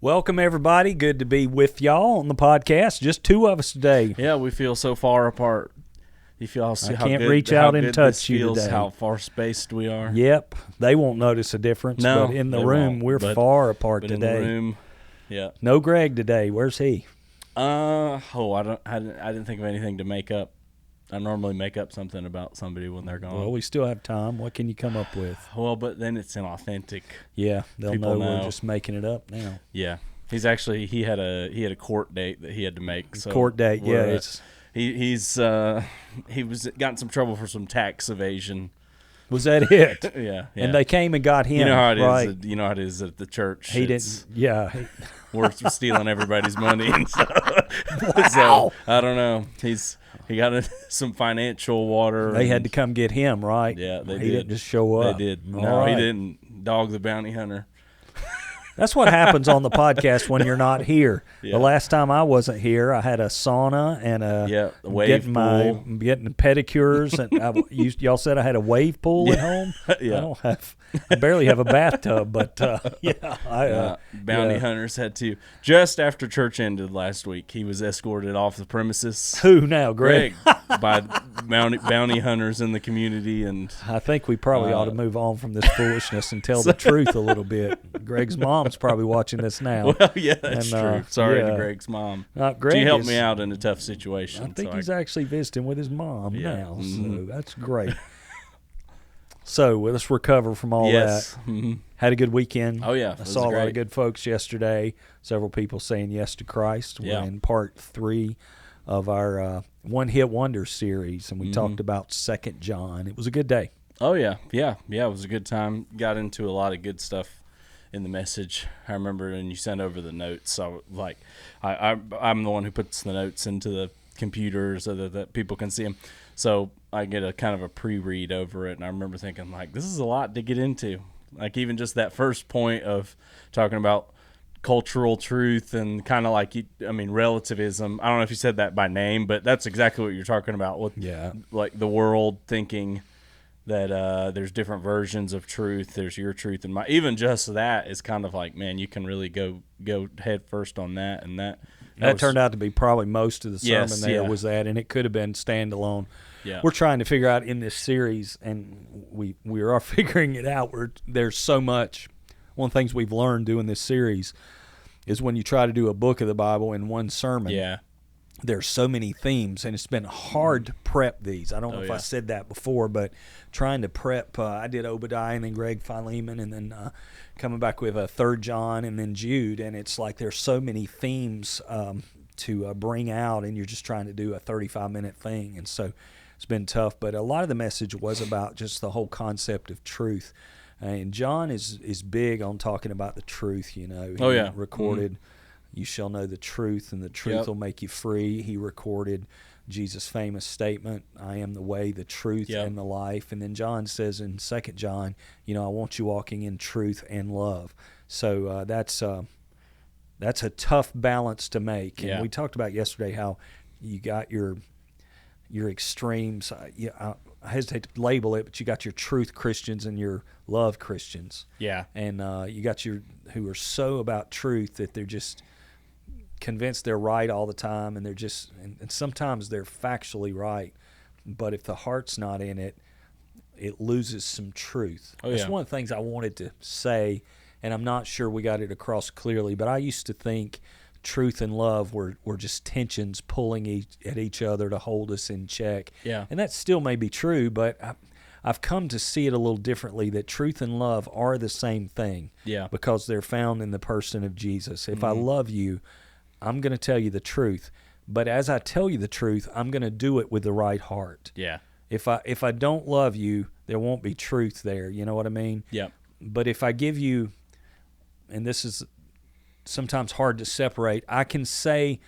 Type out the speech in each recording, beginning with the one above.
Welcome, everybody. Good to be with y'all on the podcast. Just two of us today. Yeah, we feel so far apart. You feel I can't reach out and touch you today. How far spaced we are. Yep. They won't notice a difference, No, but in the they room, won't. we're far apart But today. in the room, yeah. No Greg today. Where's he? I didn't think of anything to make up. I normally make up something about somebody when they're gone. Well, we still have time. What can you come up with? Well, but then it's inauthentic. Yeah, they'll People know we're know. just making it up now. Yeah. He's actually he had a court date that he had to make. So Court date, yeah. It's he was got in some trouble for some tax evasion. Was that it? Yeah. And they came and got him. You know how it is. right? You know how it is at the church. He didn't. Yeah. We're stealing everybody's money. And so, Wow. so I don't know. He got some financial water. They had to come get him, right? Yeah, they He did. didn't just show up. They did. All No, right. he didn't. Dog the bounty hunter. That's what happens on the podcast when you're not here. Yeah. The last time I wasn't here, I had a sauna and The wave getting pool. getting pedicures, and y'all said I had a wave pool at home. Yeah. I barely have a bathtub, but yeah, Bounty hunters had to. Just after church ended last week, he was escorted off the premises. Who now, Greg? By bounty hunters in the community, and I think we probably ought to move on from this foolishness and tell the truth a little bit. Greg's mom's probably watching this now. well, yeah, that's And, true. Sorry yeah. to Greg's mom. Greg She helped is- me out in a tough situation. I think so he's actually visiting with his mom Yeah. now, Mhm. so that's great. So let's recover from all yes. that. Mhm. Had a good weekend. Oh yeah, I it was saw a lot great. of good folks yesterday. Several people saying yes to Christ. Yeah. We're in part 3 of our One Hit Wonder series, and we Mm-hmm. talked about 2 John. It was a good day. Oh yeah. It was a good time. Got into a lot of good stuff in the message. I remember, and you sent over the notes. So I'm the one who puts the notes into the computer so that people can see them. So I get a kind of a pre-read over it, and I remember thinking this is a lot to get into. Like even just that first point of talking about cultural truth and kind of relativism. I don't know if you said that by name, but that's exactly what you're talking about with like the world thinking that there's different versions of truth. There's your truth and my. Even just that is kind of like, man, you can really go head first on that, and that Turned out to be probably most of the sermon Yes, there yeah. was that, and it could have been standalone. Yeah. We're trying to figure out in this series, and we are figuring it out. There's so much. One of the things we've learned doing this series is when you try to do a book of the Bible in one sermon, Yeah. there's so many themes, and it's been hard to prep these. I don't know if I said that before, but trying to prep, I did Obadiah and then Greg Philemon, and then coming back with 3 John and then Jude, and it's like there's so many themes to bring out, and you're just trying to do a 35-minute thing, and so it's been tough. But a lot of the message was about just the whole concept of truth, and John is big on talking about the truth. He recorded. You shall know the truth, and the truth will make you free. He recorded Jesus' famous statement, I am the way, the truth, and the life. And then John says in 2 John, I want you walking in truth and love. So that's a tough balance to make. And we talked about yesterday how you got your extremes. I hesitate to label it, but you got your truth Christians and your love Christians. Yeah. And you got who are so about truth that they're just convinced they're right all the time, and they're just and sometimes they're factually right, but if the heart's not in it, it loses some truth. That's one of the things I wanted to say, and I'm not sure we got it across clearly, but I used to think truth and love were just tensions pulling at each other to hold us in check. Yeah. And that still may be true, but I've come to see it a little differently, that truth and love are the same thing. Yeah. Because they're found in the person of Jesus. If I love you, I'm going to tell you the truth. But as I tell you the truth, I'm going to do it with the right heart. Yeah. If I don't love you, there won't be truth there. You know what I mean? Yep. But if I give you, and this is sometimes hard to separate, I can say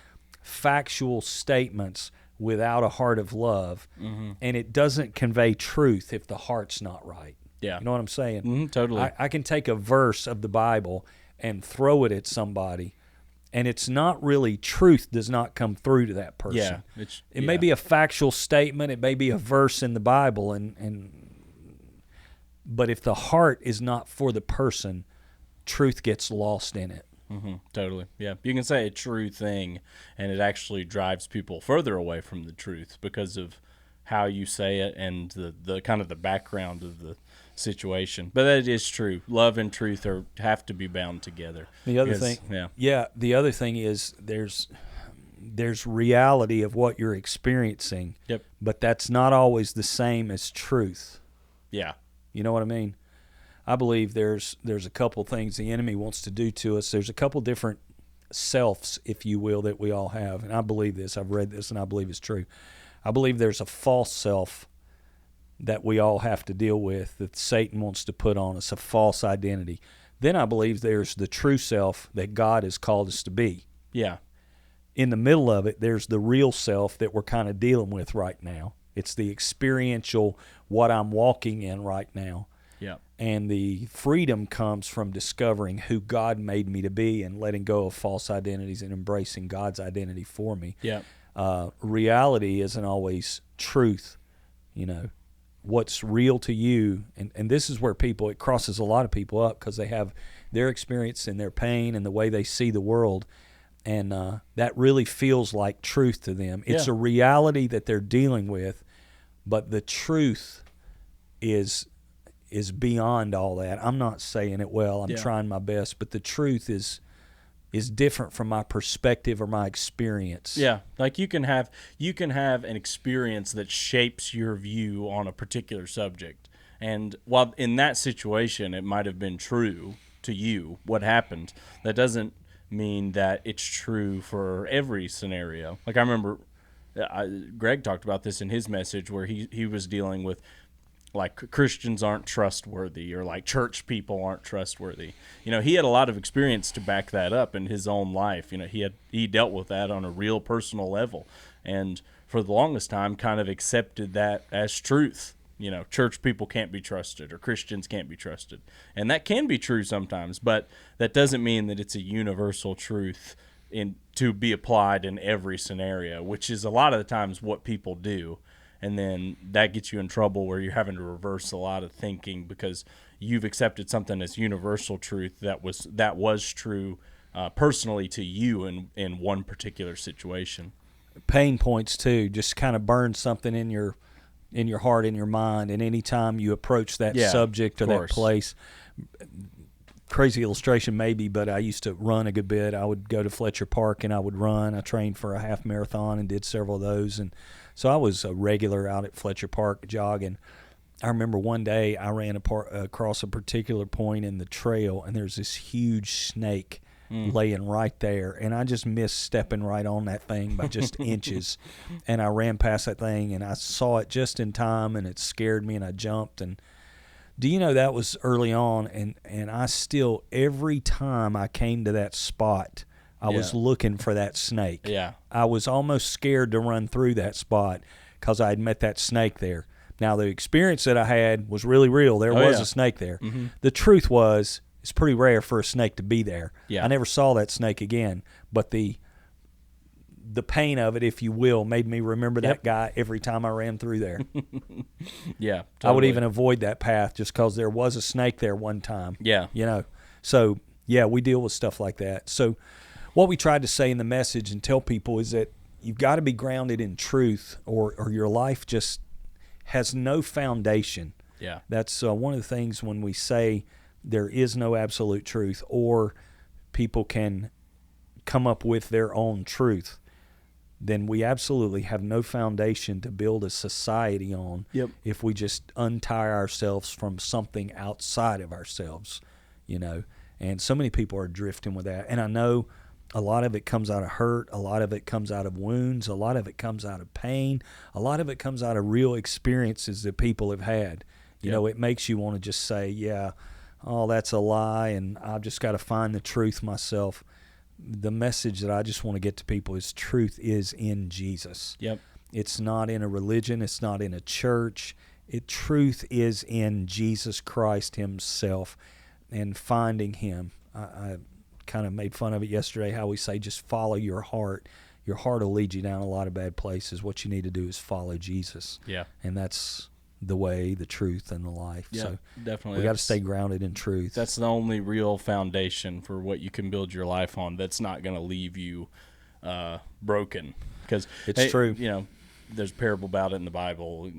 factual statements without a heart of love, and it doesn't convey truth if the heart's not right. Yeah. You know what I'm saying? Mm-hmm, totally. I can take a verse of the Bible and throw it at somebody, and it's not really truth does not come through to that person. Yeah. It may be a factual statement, it may be a verse in the Bible, but if the heart is not for the person, truth gets lost in it. Totally. Yeah. You can say a true thing and it actually drives people further away from the truth because of how you say it and the kind of the background of the situation. But that is true. Love and truth have to be bound together. The other thing, the other thing is there's reality of what you're experiencing. Yep. But that's not always the same as truth. Yeah. You know what I mean? I believe there's a couple things the enemy wants to do to us. There's a couple different selves, if you will, that we all have. And I believe this. I've read this, and I believe it's true. I believe there's a false self that we all have to deal with that Satan wants to put on us, a false identity. Then I believe there's the true self that God has called us to be. Yeah. In the middle of it, there's the real self that we're kind of dealing with right now. It's the experiential, what I'm walking in right now. Yeah. And the freedom comes from discovering who God made me to be and letting go of false identities and embracing God's identity for me. Yeah. Reality isn't always truth, you know. What's real to you, and this is where it crosses a lot of people up because they have their experience and their pain and the way they see the world, and that really feels like truth to them. It's a reality that they're dealing with, but the truth is beyond all that. I'm not saying it well. I'm trying my best, but the truth is different from my perspective or my experience. Yeah, like you can have an experience that shapes your view on a particular subject. And while in that situation it might have been true to you what happened, that doesn't mean that it's true for every scenario. Like I remember Greg talked about this in his message where he was dealing with like Christians aren't trustworthy or like church people aren't trustworthy. You know, he had a lot of experience to back that up in his own life. You know, he dealt with that on a real personal level, and for the longest time kind of accepted that as truth. You know, church people can't be trusted or Christians can't be trusted. And that can be true sometimes, but that doesn't mean that it's a universal truth to be applied in every scenario, which is a lot of the times what people do. And then that gets you in trouble where you're having to reverse a lot of thinking because you've accepted something as universal truth that was true personally to you in one particular situation. Pain points too, just kind of burn something in your heart, in your mind, and anytime you approach that subject or that place. Crazy illustration maybe, but I used to run a good bit. I would go to Fletcher Park and I would run. I trained for a half marathon and did several of those, and so I was a regular out at Fletcher Park jogging. I remember one day I ran across a particular point in the trail, and there's this huge snake laying right there, and I just missed stepping right on that thing by just inches, and I ran past that thing, and I saw it just in time, and it scared me, and I jumped. And do you know that was early on, and I still, every time I came to that spot, I was looking for that snake. Yeah. I was almost scared to run through that spot because I had met that snake there. Now, the experience that I had was really real. There was a snake there. Mm-hmm. The truth was, it's pretty rare for a snake to be there. Yeah. I never saw that snake again, but the pain of it, if you will, made me remember that guy every time I ran through there. Yeah, totally. I would even avoid that path just because there was a snake there one time. Yeah. You know, so, we deal with stuff like that. So what we tried to say in the message and tell people is that you've got to be grounded in truth or your life just has no foundation. Yeah. That's one of the things when we say there is no absolute truth or people can come up with their own truth, then we absolutely have no foundation to build a society on if we just untie ourselves from something outside of ourselves, you know. And so many people are drifting with that. And I know a lot of it comes out of hurt. A lot of it comes out of wounds. A lot of it comes out of pain. A lot of it comes out of real experiences that people have had. You know, it makes you want to just say, that's a lie, and I've just got to find the truth myself. The message that I just want to get to people is truth is in Jesus. Yep. It's not in a religion. It's not in a church. Truth is in Jesus Christ himself and finding him. I kind of made fun of it yesterday, how we say just follow your heart. Your heart will lead you down a lot of bad places. What you need to do is follow Jesus. Yeah. And that's the way, the truth, and the life. Yeah, so definitely. We got to stay grounded in truth. That's the only real foundation for what you can build your life on. That's not going to leave you broken. Because it's true. You know, there's a parable about it in the Bible,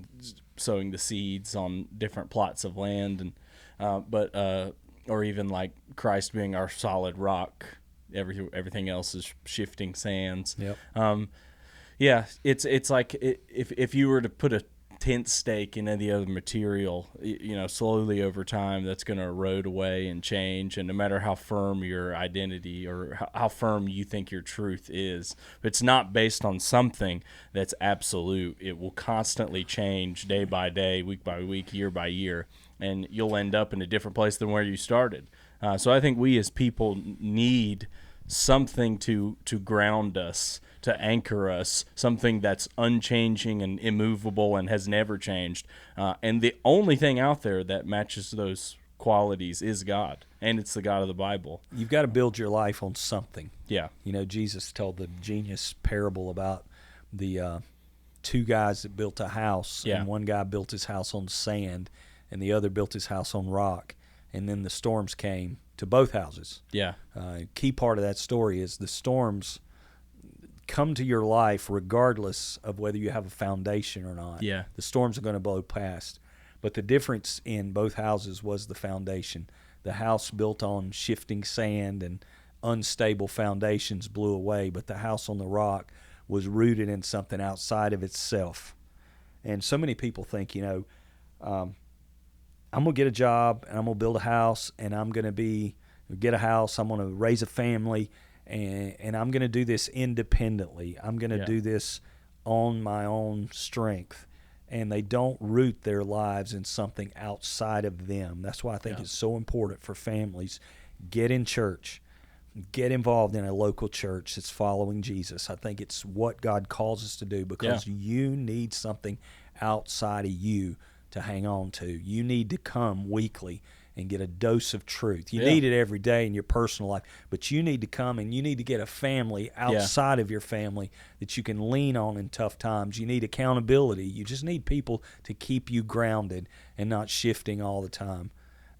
sowing the seeds on different plots of land, and or even like Christ being our solid rock. Everything else is shifting sands. Yep. Yeah, it's like if you were to put a tent stake in any other material, you know, slowly over time that's going to erode away and change, and no matter how firm your identity or how firm you think your truth is, if it's not based on something that's absolute, it will constantly change day by day, week by week, year by year, and you'll end up in a different place than where you started. So I think we as people need something to ground us, to anchor us, something that's unchanging and immovable and has never changed. And the only thing out there that matches those qualities is God, and it's the God of the Bible. You've got to build your life on something. Yeah. You know, Jesus told the genius parable about the two guys that built a house, and one guy built his house on sand, and the other built his house on rock, and then the storms came to both houses. Yeah. Key part of that story is the storms come to your life regardless of whether you have a foundation or not. Yeah. The storms are going to blow past. But the difference in both houses was the foundation. The house built on shifting sand and unstable foundations blew away, but the house on the rock was rooted in something outside of itself. And so many people think, you know, I'm going to get a job and I'm going to build a house and I'm going to get a house, I'm going to raise a family, and I'm going to do this independently. I'm going to do this on my own strength. And they don't root their lives in something outside of them. That's why I think it's so important for families. Get in church. Get involved in a local church that's following Jesus. I think it's what God calls us to do, because you need something outside of you to hang on to. You need to come weekly and get a dose of truth. You need it every day in your personal life, but you need to come and you need to get a family outside of your family that you can lean on in tough times. You need accountability. You just need people to keep you grounded and not shifting all the time.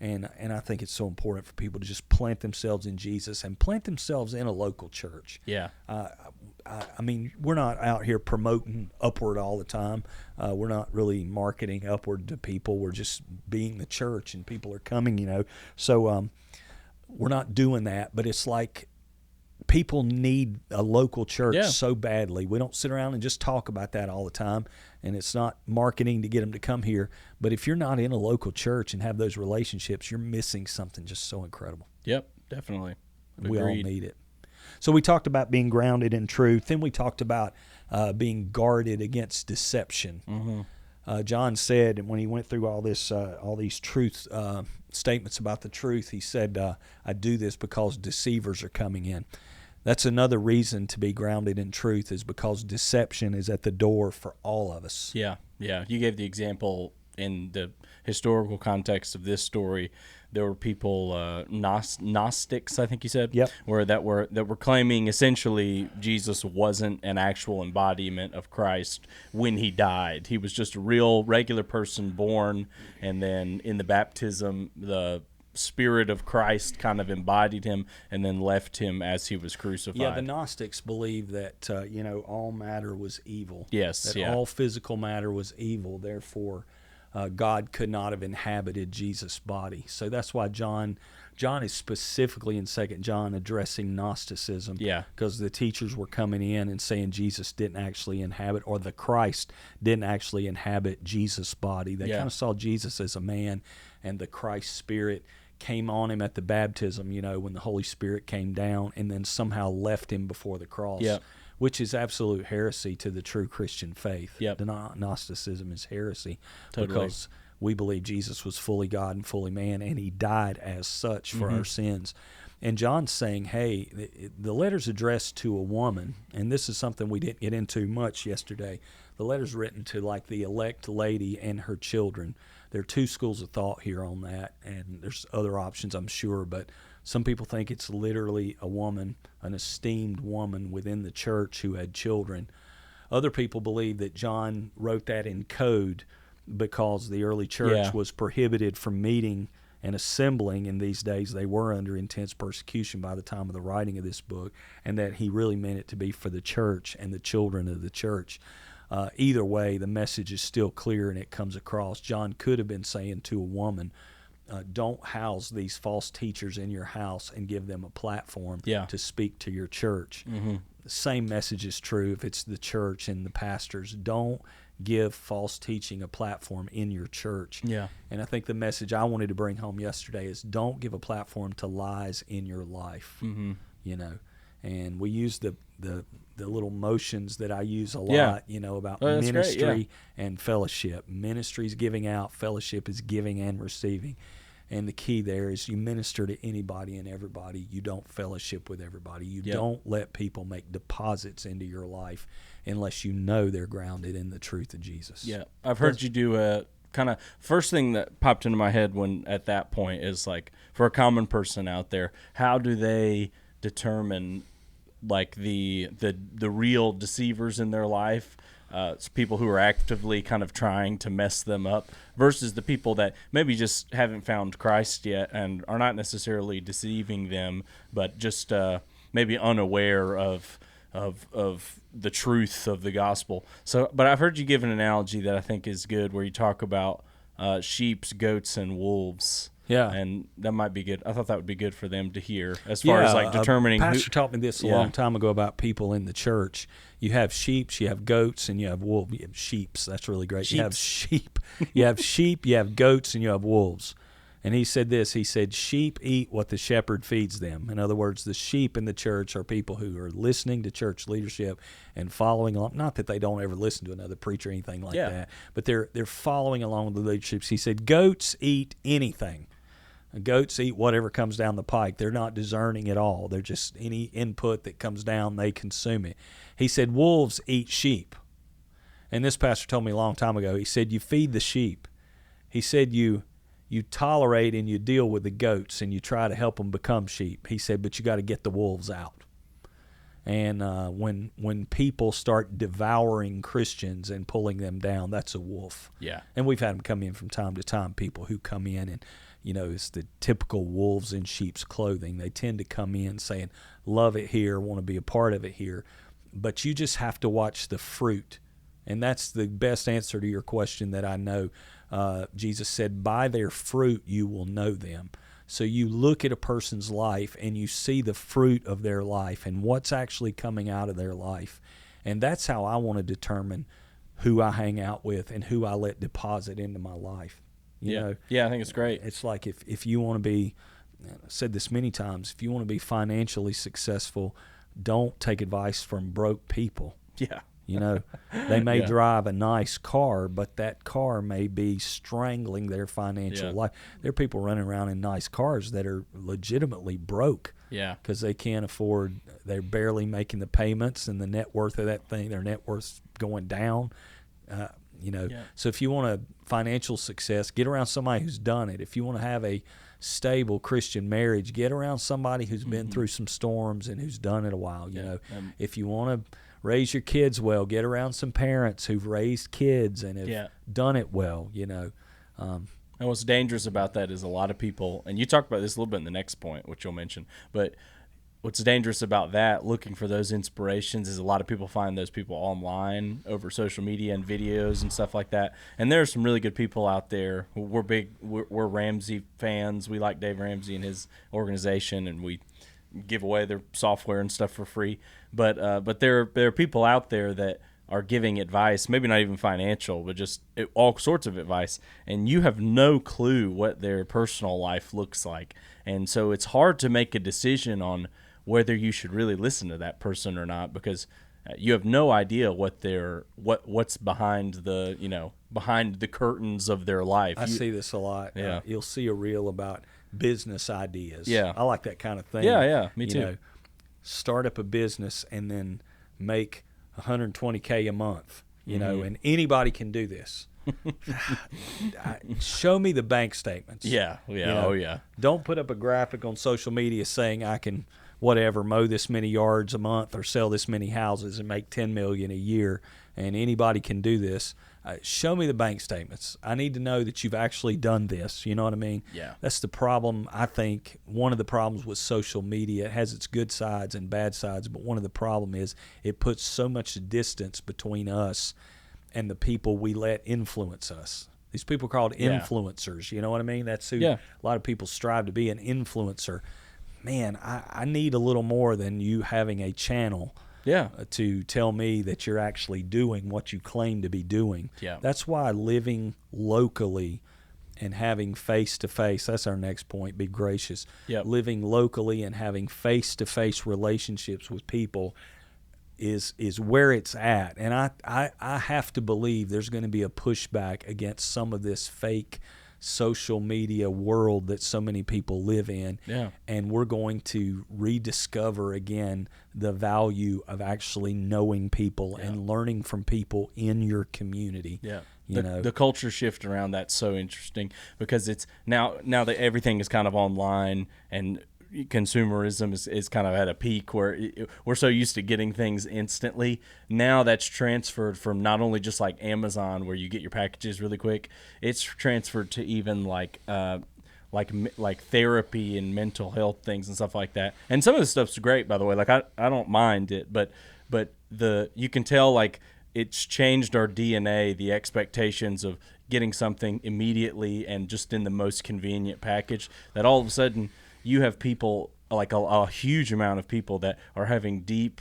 And I think it's so important for people to just plant themselves in Jesus and plant themselves in a local church. Yeah. I mean, we're not out here promoting upward all the time. We're not really marketing upward to people. We're just being the church, and people are coming, you know. So we're not doing that, but it's like people need a local church so badly. We don't sit around and just talk about that all the time, and it's not marketing to get them to come here. But if you're not in a local church and have those relationships, you're missing something just so incredible. Yep, definitely. Agreed. We all need it. So we talked about being grounded in truth. Then we talked about being guarded against deception. Mm-hmm. John said, when he went through all these truth statements about the truth, he said, I do this because deceivers are coming in. That's another reason to be grounded in truth, is because deception is at the door for all of us. Yeah. You gave the example in the historical context of this story. There were people, Gnostics, I think you said, that were claiming essentially Jesus wasn't an actual embodiment of Christ when he died. He was just a real regular person born, and then in the baptism, the Spirit of Christ kind of embodied him and then left him as he was crucified. Yeah, the Gnostics believed that all matter was evil. Yes, that all physical matter was evil. Therefore, God could not have inhabited Jesus' body. So that's why John is specifically in 2 John addressing Gnosticism. Yeah. Because the teachers were coming in and saying Jesus didn't actually inhabit, or the Christ didn't actually inhabit Jesus' body. They kind of saw Jesus as a man, and the Christ Spirit came on him at the baptism, when the Holy Spirit came down and then somehow left him before the cross. Yeah. Which is absolute heresy to the true Christian faith. Yep. Gnosticism is heresy Totally. because we believe Jesus was fully God and fully man, and he died as such for our sins. And John's saying, hey, the letter's addressed to a woman, and this is something we didn't get into much yesterday. The letter's written to like the elect lady and her children. There are two schools of thought here on that, and there's other options, I'm sure, but some people think it's literally a woman, an esteemed woman within the church who had children. Other people believe that John wrote that in code because the early church Yeah. was prohibited from meeting and assembling in these days. They were under intense persecution by the time of the writing of this book, and that he really meant it to be for the church and the children of the church. Either way, the message is still clear and it comes across. John could have been saying to a woman, don't house these false teachers in your house and give them a platform to speak to your church. Mm-hmm. The same message is true if it's the church and the pastors. Don't give false teaching a platform in your church. Yeah. And I think the message I wanted to bring home yesterday is don't give a platform to lies in your life. Mm-hmm. You know, and we use the little motions that I use a lot, Yeah. you know, about Oh, that's great, ministry and fellowship. Ministry is giving out, fellowship is giving and receiving. And the key there is you minister to anybody and everybody. You don't fellowship with everybody. You don't let people make deposits into your life unless you know they're grounded in the truth of Jesus. Yeah. I've heard you do a kind of first thing that popped into my head when at that point is like, for a common person out there, how do they determine like the real deceivers in their life? It's people who are actively kind of trying to mess them up versus the people that maybe just haven't found Christ yet and are not necessarily deceiving them, but just maybe unaware of the truth of the gospel. So, but I've heard you give an analogy that I think is good, where you talk about sheep, goats, and wolves. Yeah. And that might be good. I thought that would be good for them to hear as far as like determining. Pastor taught me this a long time ago about people in the church. You have sheep, you have goats, and you have wolves. You have sheeps. That's really great. You have sheep. You have sheep, you have goats, and you have wolves. And he said this. He said, sheep eat what the shepherd feeds them. In other words, the sheep in the church are people who are listening to church leadership and following along. Not that they don't ever listen to another preacher or anything like that, but they're following along with the leadership. He said, goats eat anything. Goats eat whatever comes down the pike. They're not discerning at all. They're just any input that comes down, they consume it. He said, wolves eat sheep. And this pastor told me a long time ago, he said, you feed the sheep. He said, you tolerate and you deal with the goats and you try to help them become sheep. He said, but you got to get the wolves out. And when people start devouring Christians and pulling them down, that's a wolf. Yeah. And we've had them come in from time to time, people who come in and, you know, it's the typical wolves in sheep's clothing. They tend to come in saying, love it here, want to be a part of it here. But you just have to watch the fruit. And that's the best answer to your question that I know. Jesus said, by their fruit you will know them. So you look at a person's life and you see the fruit of their life and what's actually coming out of their life. And that's how I want to determine who I hang out with and who I let deposit into my life. You know? Yeah, I think it's great. It's like if you want to be, I've said this many times, if you want to be financially successful, don't take advice from broke people. Yeah. You know, they may drive a nice car, but that car may be strangling their financial life. There are people running around in nice cars that are legitimately broke. Yeah. Because they can't afford, they're barely making the payments, and the net worth of that thing, their net worth's going down. You know, so if you want a financial success, get around somebody who's done it. If you want to have a stable Christian marriage, get around somebody who's been through some storms and who's done it a while. You know, if you want to raise your kids well, get around some parents who've raised kids and have done it well. You know, and what's dangerous about that is a lot of people, and you talked about this a little bit in the next point, which you'll mention, but what's dangerous about that, looking for those inspirations, is a lot of people find those people online over social media and videos and stuff like that. And there are some really good people out there. We're Ramsey fans. We like Dave Ramsey and his organization, and we give away their software and stuff for free. But there are people out there that are giving advice, maybe not even financial, but just all sorts of advice, and you have no clue what their personal life looks like. And so it's hard to make a decision on whether you should really listen to that person or not, because you have no idea what's behind the curtains of their life. I see this a lot. Yeah. You'll see a reel about business ideas. Yeah. I like that kind of thing. Yeah, me too. You know, start up a business and then make $120K a month, you know, and anybody can do this. Show me the bank statements. Yeah. You know, Oh yeah. Don't put up a graphic on social media saying I can mow this many yards a month or sell this many houses and make $10 million a year, and anybody can do this. show me the bank statements. I need to know that you've actually done this. You know what I mean? Yeah. That's the problem. I think one of the problems with social media, it has its good sides and bad sides, but one of the problem is it puts so much distance between us and the people we let influence us. These people are called influencers. You know what I mean? That's who a lot of people strive to be, an influencer. Man, I need a little more than you having a channel to tell me that you're actually doing what you claim to be doing. Yeah. That's why living locally and having face-to-face, that's our next point, be gracious. Yep. Living locally and having face-to-face relationships with people is where it's at. And I have to believe there's going to be a pushback against some of this fake social media world that so many people live in. Yeah. And we're going to rediscover again the value of actually knowing people and learning from people in your community. Yeah. The culture shift around that's so interesting because it's now that everything is kind of online and consumerism is kind of at a peak where we're so used to getting things instantly. Now that's transferred from not only just like Amazon where you get your packages really quick, it's transferred to even like therapy and mental health things and stuff like that. And some of this stuff's great, by the way. Like I don't mind it, but you can tell like it's changed our DNA, the expectations of getting something immediately and just in the most convenient package, that all of a sudden you have people, like a huge amount of people that are having deep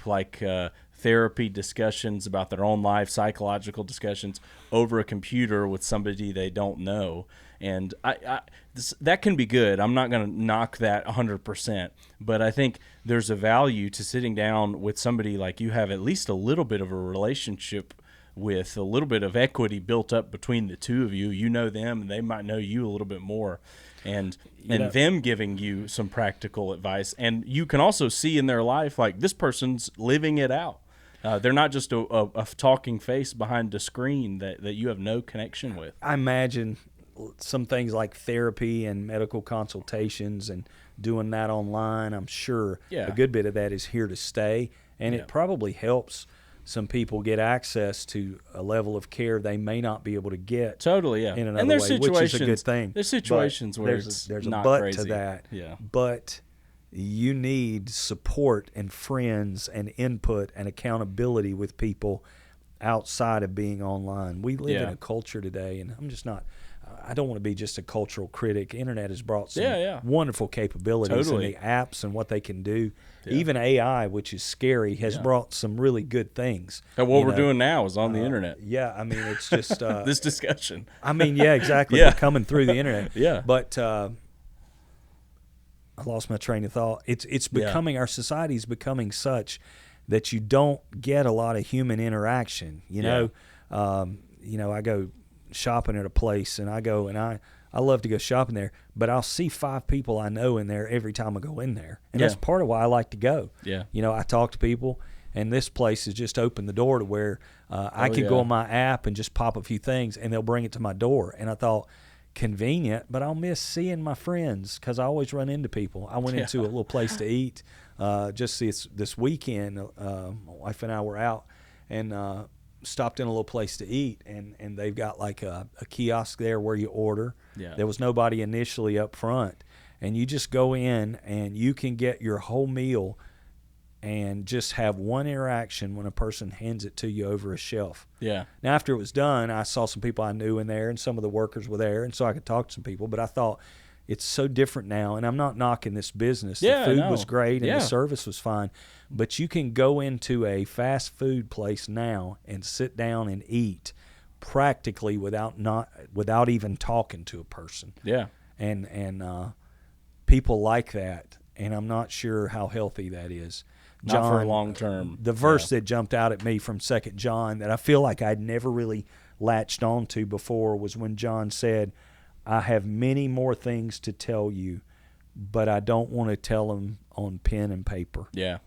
therapy discussions about their own life, psychological discussions over a computer with somebody they don't know. And that can be good. I'm not going to knock that 100%, but I think there's a value to sitting down with somebody like you have at least a little bit of a relationship with, a little bit of equity built up between the two of you. You know them, and they might know you a little bit more. And them giving you some practical advice. And you can also see in their life, like, this person's living it out. They're not just a talking face behind a screen that you have no connection with. I imagine some things like therapy and medical consultations and doing that online, I'm sure a good bit of that is here to stay. And it probably helps some people get access to a level of care they may not be able to get. Totally, yeah. In another way, which is a good thing. There's situations where there's not a but crazy. to that. Yeah. But you need support and friends and input and accountability with people outside of being online. We live in a culture today, and I don't want to be just a cultural critic. Internet has brought some wonderful capabilities in the apps and what they can do. Yeah. Even AI, which is scary, has brought some really good things. And what we're doing now is on the internet. Yeah, I mean, it's just this discussion. I mean, yeah, exactly. We're coming through the internet. Yeah. But I lost my train of thought. It's becoming, our society is becoming such that you don't get a lot of human interaction. You know, I go shopping at a place, and I love to go shopping there, but I'll see 5 people I know in there every time I go in there. And that's part of why I like to go. Yeah. You know, I talk to people, and this place has just opened the door to where I can go on my app and just pop a few things, and they'll bring it to my door. And I thought, convenient, but I'll miss seeing my friends because I always run into people. I went into a little place to eat just this weekend. My wife and I were out, and stopped in a little place to eat, and they've got like a kiosk there where you order. Yeah. There was nobody initially up front, and you just go in and you can get your whole meal and just have one interaction when a person hands it to you over a shelf. Yeah. Now, after it was done, I saw some people I knew in there, and some of the workers were there, and so I could talk to some people, but I thought, it's so different now, and I'm not knocking this business. The food was great, and the service was fine. But you can go into a fast food place now and sit down and eat practically without even talking to a person. Yeah. And people like that, and I'm not sure how healthy that is. Not for long term. The verse that jumped out at me from 2 John that I feel like I'd never really latched onto before was when John said, I have many more things to tell you, but I don't want to tell them on pen and paper. Yeah.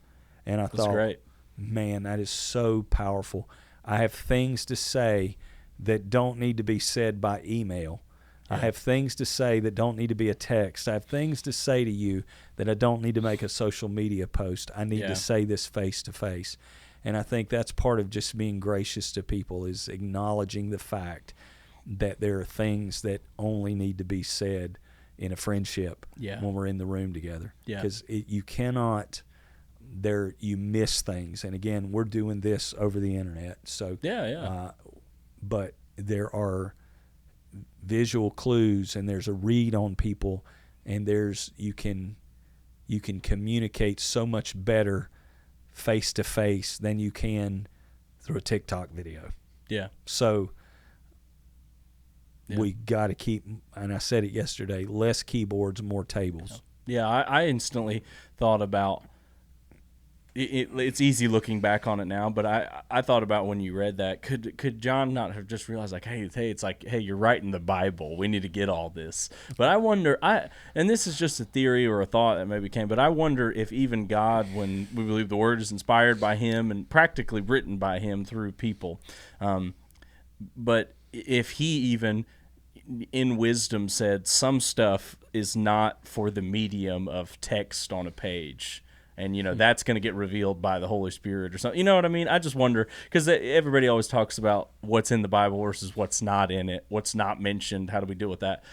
And I thought, great. Man, that is so powerful. I have things to say that don't need to be said by email. I have things to say that don't need to be a text. I have things to say to you that I don't need to make a social media post. I need to say this face to face. And I think that's part of just being gracious to people, is acknowledging the fact that there are things that only need to be said in a friendship when we're in the room together. Because you cannot, you miss things. And again, we're doing this over the internet. So but there are visual clues, and there's a read on people, and you can communicate so much better face to face than you can through a TikTok video. So we got to keep, and I said it yesterday, less keyboards, more tables. I instantly thought about it's easy looking back on it now, but I thought about when you read that, could John not have just realized, like, hey, it's like, hey, you're writing the Bible, we need to get all this. But I wonder, and this is just a theory or a thought that maybe came, but I wonder if even God, when we believe the Word is inspired by Him and practically written by Him through people, but if He even in wisdom said some stuff is not for the medium of text on a page, and that's going to get revealed by the Holy Spirit or something. You know what I mean? I just wonder, because everybody always talks about what's in the Bible versus what's not in it, what's not mentioned. How do we deal with that?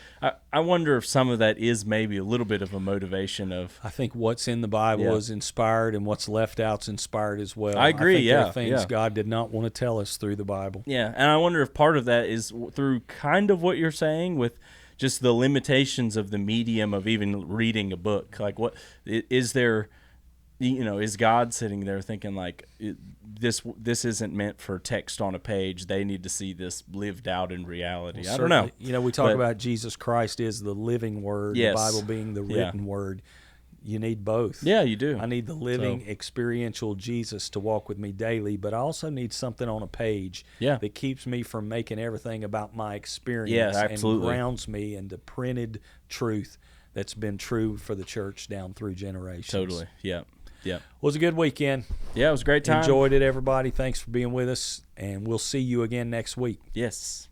I wonder if some of that is maybe a little bit of a motivation of. I think what's in the Bible is inspired, and what's left out's inspired as well. I agree. There are things God did not want to tell us through the Bible. Yeah, and I wonder if part of that is through kind of what you're saying with just the limitations of the medium of even reading a book. Like, what is there? Is God sitting there thinking, like, this isn't meant for text on a page? They need to see this lived out in reality. Well, I don't know. We talk about Jesus Christ is the living Word, the Bible being the written Word. You need both. Yeah, you do. I need the living, experiential Jesus to walk with me daily, but I also need something on a page that keeps me from making everything about my experience and grounds me in the printed truth that's been true for the church down through generations. Totally, yeah. Yeah. Well, it was a good weekend. Yeah, it was a great time. Enjoyed it, everybody. Thanks for being with us, and we'll see you again next week. Yes.